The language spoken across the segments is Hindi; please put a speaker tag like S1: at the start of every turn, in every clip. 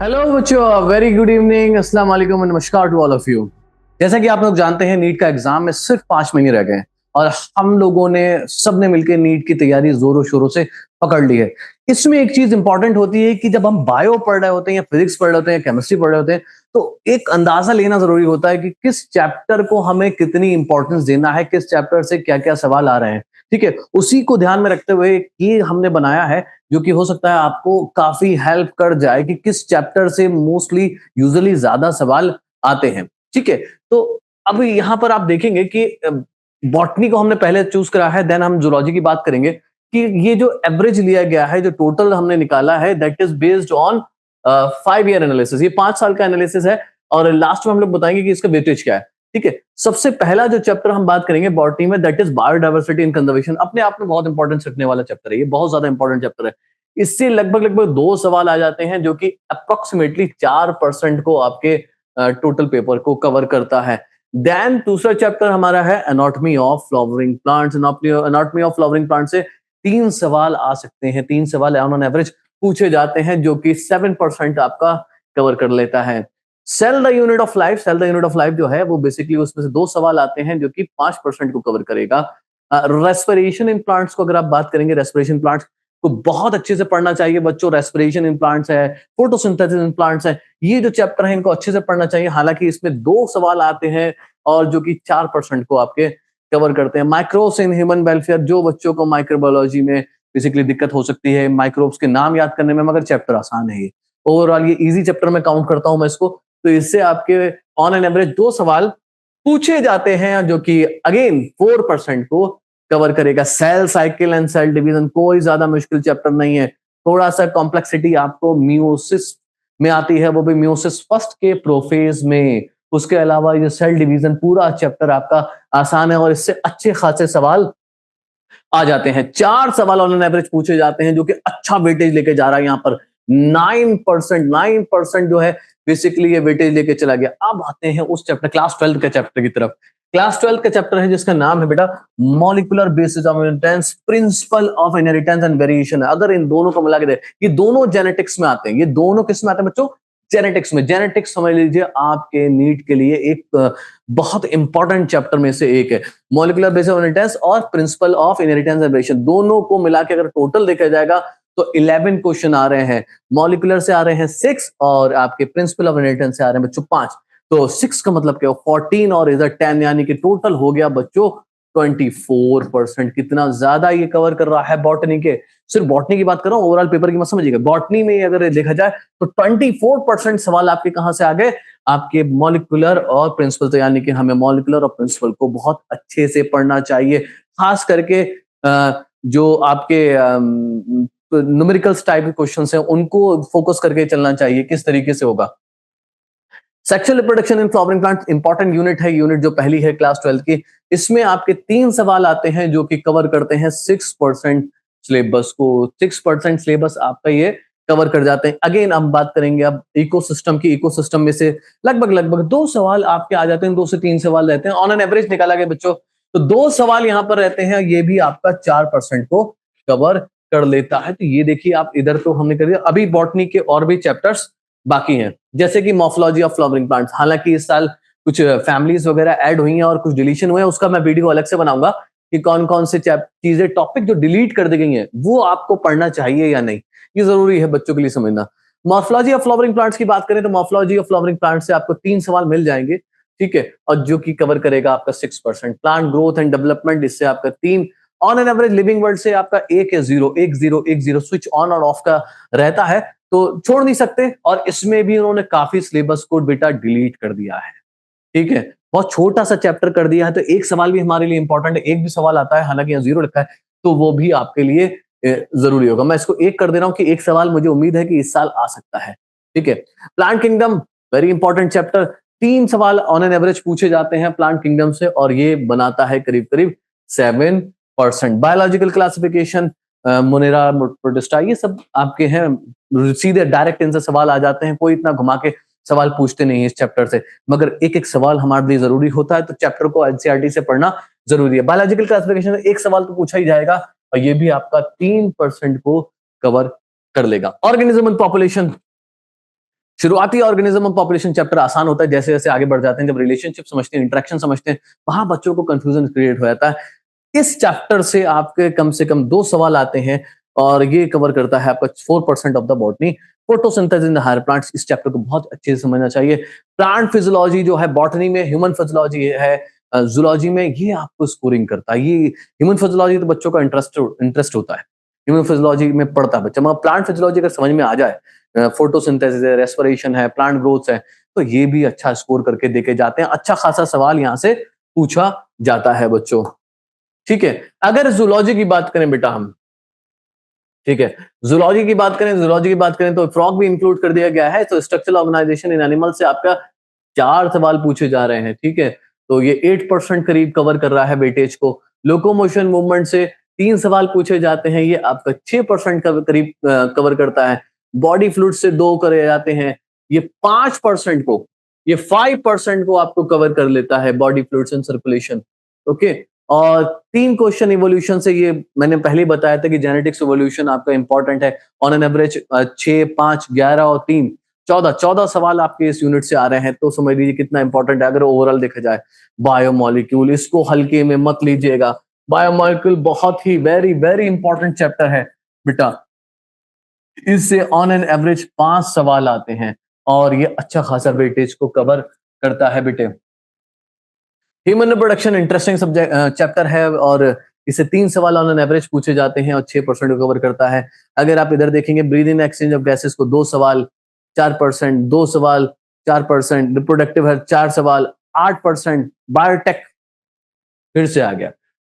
S1: हेलो बच्चों, वेरी गुड इवनिंग, अस्सलाम वालेकुम, नमस्कार टू ऑल ऑफ यू। जैसा कि आप लोग जानते हैं, नीट का एग्जाम में सिर्फ 5 महीने रह गए हैं और हम लोगों ने सबने मिलकर नीट की तैयारी जोरों शोरों से पकड़ ली है। इसमें एक चीज इंपॉर्टेंट होती है कि जब हम बायो पढ़ रहे होते हैं या फिजिक्स पढ़ रहे होते हैं या केमिस्ट्री पढ़ रहे होते हैं, तो एक अंदाजा लेना जरूरी होता है कि किस चैप्टर को हमें कितनी इंपॉर्टेंस देना है, किस चैप्टर से क्या क्या सवाल आ रहे हैं। ठीक है, उसी को ध्यान में रखते हुए ये हमने बनाया है, जो कि हो सकता है आपको काफी हेल्प कर जाए कि किस चैप्टर से मोस्टली यूजुअली ज्यादा सवाल आते हैं। ठीक है, तो अब यहाँ पर आप देखेंगे कि बॉटनी को हमने पहले चूज करा है, देन हम जूलॉजी की बात करेंगे कि ये जो एवरेज लिया गया है, जो टोटल हमने निकाला है, that is based on 5 year analysis. ये 5 साल का एनालिसिस है और लास्ट में हम लोग बताएंगे कि इसका वेटेज क्या है। ठीक है, सबसे पहला जो चैप्टर हम बात करेंगे बॉटनी में, that is biodiversity in conservation. अपने आप में बहुत इंपॉर्टेंस रखने वाला चैप्टर है, ये बहुत ज्यादा इंपॉर्टेंट चैप्टर है। इससे लगभग लगभग 2 सवाल आ जाते हैं, जो कि अप्रोक्सीमेटली 4% को आपके टोटल पेपर को कवर करता है। देन दूसरा चैप्टर हमारा है anatomy of flowering plants. Anatomy of flowering plant से 3 सवाल आ सकते हैं, 3 सवाल ऑन एवरेज पूछे जाते हैं, जो कि 7% आपका कवर कर लेता है। Cell the unit of life, cell the unit of life जो है वो बेसिकली उसमें से 2 सवाल आते हैं, जो कि 5% को कवर करेगा। रेस्पिरेशन इन प्लांट्स को अगर आप बात करेंगे, रेस्पिरेशन प्लांट्स को बहुत अच्छे से पढ़ना चाहिए बच्चों। रेस्पिरेशन इन प्लांट्स है, फोटोसिंथेसिस इन प्लांट्स है, ये जो चैप्टर है इनको अच्छे से पढ़ना चाहिए। हालांकि इसमें 2 सवाल आते हैं और जो कि 4% को आपके कवर करते हैं। माइक्रोब्स इन ह्यूमन वेलफेयर, जो बच्चों को माइक्रोबायोलॉजी में बेसिकली दिक्कत हो सकती है माइक्रोब्स के नाम याद करने में, मगर चैप्टर आसान है ये। ओवरऑल ये इजी चैप्टर में काउंट करता हूं मैं इसको, तो इससे आपके ऑन एन एवरेज 2 सवाल पूछे जाते हैं, जो कि अगेन 4% को कवर करेगा। Cell cycle and cell division कोई ज्यादा मुश्किल चैप्टर नहीं है। थोड़ा सा कॉम्प्लेक्सिटी आपको मियोसिस में आती है, वो भी मियोसिस फर्स्ट के प्रोफेज में। उसके अलावा ये सेल डिवीजन पूरा चैप्टर आपका आसान है और इससे अच्छे खासे सवाल आ जाते हैं। 4 सवाल ऑन एन एवरेज पूछे जाते हैं, जो कि अच्छा वेटेज लेके जा रहा है यहाँ पर। 9% जो है बेसिकली ये वेटेज लेके चला गया। अब आते हैं उस चैप्टर क्लास 12 के चैप्टर की तरफ। क्लास 12 का चैप्टर है जिसका नाम है बेटा molecular basis of inheritance, principle of inheritance and variation. अगर इन दोनों को मिला के दे, ये दोनों जेनेटिक्स में आते हैं। ये दोनों किस में आते हैं बच्चों? जेनेटिक्स में। जेनेटिक्स समझ लीजिए आपके नीट के लिए एक बहुत इंपॉर्टेंट चैप्टर में से एक है। मॉलिक्यूलर बेसिस ऑफ इनहेरिटेंस और principle of inheritance and variation, दोनों को मिला के अगर टोटल देखा जाएगा तो 11 क्वेश्चन आ रहे हैं। मॉलिक्यूलर से आ रहे हैं 6 और आपके प्रिंसिपल ऑफ इनहेरिटेंस से आ रहे हैं बच्चों 5। तो 6 का मतलब क्या, 14 और इधर 10, यानी कि टोटल हो गया बच्चों 24%। कितना ज्यादा ये कवर कर रहा है बॉटनी के। सिर्फ बॉटनी की बात कर रहा हूं, ओवरऑल पेपर की मत समझिएगा। बॉटनी में अगर देखा जाए तो 24% सवाल आपके कहां से आ गए? आपके मॉलिक्यूलर और प्रिंसिपल। तो यानी कि हमें मॉलिक्यूलर और प्रिंसिपल को बहुत अच्छे से पढ़ना चाहिए, खास करके जो आपके न्यूमेरिकल्स टाइप के क्वेश्चंस हैं उनको फोकस करके चलना चाहिए। किस तरीके से होगा? Sexual reproduction in flowering plant important unit है, यूनिट जो पहली है क्लास 12 की। इसमें आपके 3 सवाल आते हैं, जो कि कवर करते हैं 6% सिलेबस को। 6% सिलेबस आपका ये कवर कर जाते हैं। अगेन हम बात करेंगे अब इकोसिस्टम की। इकोसिस्टम में से लगभग लगभग 2 सवाल आपके आ जाते हैं, 2 से 3 सवाल रहते हैं। ऑन एन एवरेज निकाला गया बच्चों, तो 2 सवाल यहाँ पर रहते हैं, ये भी आपका 4% को कवर कर लेता है। तो ये देखिए आप, इधर तो हमने कर दिया। अभी बॉटनी के और भी चैप्टर्स बाकी हैं, जैसे कि मॉर्फोलॉजी ऑफ फ्लावरिंग प्लांट्स। हालांकि इस साल कुछ फैमिलीज वगैरह ऐड हुई हैं और कुछ डिलीशन हुए हैं, उसका मैं वीडियो अलग से बनाऊंगा कि कौन कौन से चीजें टॉपिक जो डिलीट कर दी गई हैं वो आपको पढ़ना चाहिए या नहीं। ये जरूरी है बच्चों के लिए समझना। मॉर्फोलॉजी ऑफ फ्लावरिंग प्लांट्स की बात करें तो मॉर्फोलॉजी ऑफ फ्लावरिंग प्लांट से आपको 3 सवाल मिल जाएंगे। ठीक है, और जो कि कवर करेगा आपका 6%। प्लांट ग्रोथ एंड डेवलपमेंट, इससे आपका 3। On an average living world से आपका 1 या 0, 1 0 1 0 स्विच ऑन और ऑफ का रहता है, तो छोड़ नहीं सकते। और इसमें भी उन्होंने काफी सिलेबस को बेटा डिलीट कर दिया है। ठीक है, बहुत छोटा सा चैप्टर कर दिया है, तो एक सवाल भी हमारे लिए इंपॉर्टेंट है। एक भी सवाल आता है, हालांकि यहाँ 0 लिखा है, तो वो भी आपके लिए जरूरी होगा। मैं इसको 1 कर दे रहा हूं कि एक सवाल मुझे उम्मीद है कि इस साल आ सकता है। ठीक है, plant kingdom very important chapter. 3 सवाल ऑन एन एवरेज पूछे जाते हैं प्लांट किंगडम से और ये बनाता है करीब करीब 7%। बायोलॉजिकल क्लासिफिकेशन, मोनेरा, प्रोटिस्टा, ये सब आपके हैं, सीधे डायरेक्ट इनसे सवाल आ जाते हैं। कोई इतना घुमा के सवाल पूछते नहीं है इस चैप्टर से, मगर एक एक सवाल हमारे लिए जरूरी होता है, तो चैप्टर को एनसीईआरटी से पढ़ना जरूरी है। बायोलॉजिकल क्लासिफिकेशन में एक सवाल तो पूछा ही जाएगा और ये भी आपका 3% को कवर कर लेगा। ऑर्गेनिज्म एंड पॉपुलेशन, शुरुआती ऑर्गेनिज्म और पॉपुलेशन चैप्टर आसान होता है, जैसे जैसे आगे बढ़ जाते हैं, जब रिलेशनशिप समझते हैं, इंटरेक्शन समझते हैं, वहां बच्चों को कंफ्यूजन क्रिएट हो जाता है। इस चैप्टर से आपके कम से कम 2 सवाल आते हैं और ये कवर करता है आपका 4% of the botany. Photosynthesis in the higher plants, इस चैप्टर को बहुत अच्छे से समझना चाहिए। प्लांट फिजियोलॉजी जो है बॉटनी में, ह्यूमन फिजियोलॉजी है जूलॉजी में, ये आपको स्कोरिंग करता है। ये ह्यूमन फिजियोलॉजी तो बच्चों का इंटरेस्ट होता है, ह्यूमन फिजियोलॉजी में पढ़ता है बच्चा, मगर प्लांट फिजियोलॉजी अगर समझ में आ जाए, फोटोसिंथेसिस है, रेस्पिरेशन है, प्लांट ग्रोथ है, तो ये भी अच्छा स्कोर करके देके जाते हैं। अच्छा खासा सवाल यहाँ से पूछा जाता है बच्चों। ठीक है, अगर जूलॉजी की बात करें बेटा हम, ठीक है, जूलॉजी की बात करें तो फ्रॉग भी इंक्लूड कर दिया गया है। तो स्ट्रक्चरल ऑर्गेनाइजेशन इन एनिमल से आपका 4 सवाल पूछे जा रहे हैं। ठीक है, तो ये 8% करीब कवर कर रहा है वेटेज को। लोकोमोशन मूवमेंट से 3 सवाल पूछे जाते हैं, ये आपका 6% का करीब कवर करता है। बॉडी फ्लूइड से 2 करे जाते हैं, ये 5% को, ये 5% को आपको कवर कर लेता है, body fluids and circulation. Okay, और 3 क्वेश्चन इवोल्यूशन से, ये मैंने पहले ही बताया था कि जेनेटिक्स इवोल्यूशन आपका इंपॉर्टेंट है। ऑन एन एवरेज 6, 5, 11 और 3 14 सवाल आपके इस यूनिट से आ रहे हैं, तो समझ लीजिए कितना इंपॉर्टेंट है अगर ओवरऑल देखा जाए। बायोमोलिक्यूल, इसको हल्के में मत लीजिएगा, बायोमोलिक्यूल बहुत ही वेरी वेरी इंपॉर्टेंट चैप्टर है बेटा। इससे ऑन एन एवरेज 5 सवाल आते हैं और ये अच्छा खासा वेटेज को कवर करता है बेटे। Human reproduction interesting subject chapter है और इससे 3 सवाल ऑन एन एवरेज पूछे जाते हैं और 6% को कवर करता है। अगर आप इधर देखेंगे breathing exchange of gases को 2 सवाल 4%, 2 सवाल 4%, रिप्रोडक्टिव हेल्थ 4 सवाल 8%, बायोटेक फिर से आ गया।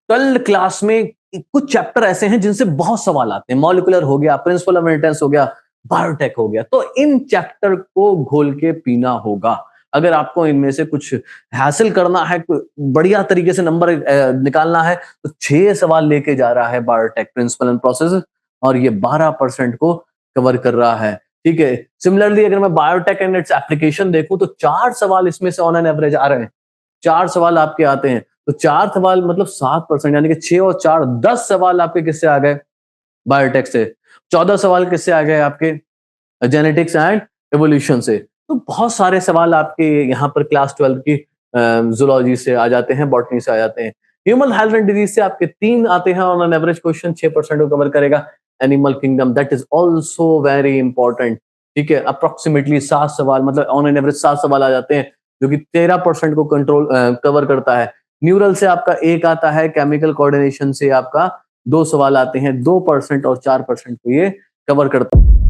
S1: 12 क्लास में कुछ चैप्टर ऐसे हैं जिनसे बहुत सवाल आते हैं, मॉलिक्यूलर हो गया, प्रिंसिपल ऑफ इनहेरिटेंस हो गया, बायोटेक हो गया। तो इन चैप्टर को घोल के पीना होगा अगर आपको इनमें से कुछ हासिल करना है, बढ़िया तरीके से नंबर निकालना है, तो 6 सवाल लेके जा रहा है बायोटेक, प्रिंसिपल एंड प्रोसेस, और ये 12% को कवर कर रहा है। ठीक है, सिमिलरली अगर मैं बायोटेक एंड इट्स एप्लीकेशन देखूं तो 4 सवाल इसमें से ऑन एन एवरेज आ रहे हैं, 4 सवाल आपके आते हैं, तो 4 सवाल मतलब 7%, यानी कि 6 और 4 10 सवाल आपके किससे आ गए, बायोटेक से। 14 सवाल किससे आ गए आपके, जेनेटिक्स एंड एवोल्यूशन से। तो बहुत सारे सवाल आपके यहाँ पर क्लास 12 की जूलॉजी से आ जाते हैं, बॉटनी से आ जाते हैं। ह्यूमन हेल्थ एंड डिजीज से आपके 3 आते हैं ऑन एन एवरेज क्वेश्चन, 6% को कवर करेगा। Animal kingdom that is also very important. ठीक है, अप्रोक्सीमेटली 7 सवाल, मतलब ऑन एन एवरेज 7 सवाल आ जाते हैं, जो कि 13% को कंट्रोल कवर करता है। न्यूरल से आपका 1 आता है, केमिकल कोऑर्डिनेशन से आपका 2 सवाल आते हैं, 2% और 4% को ये कवर करता है।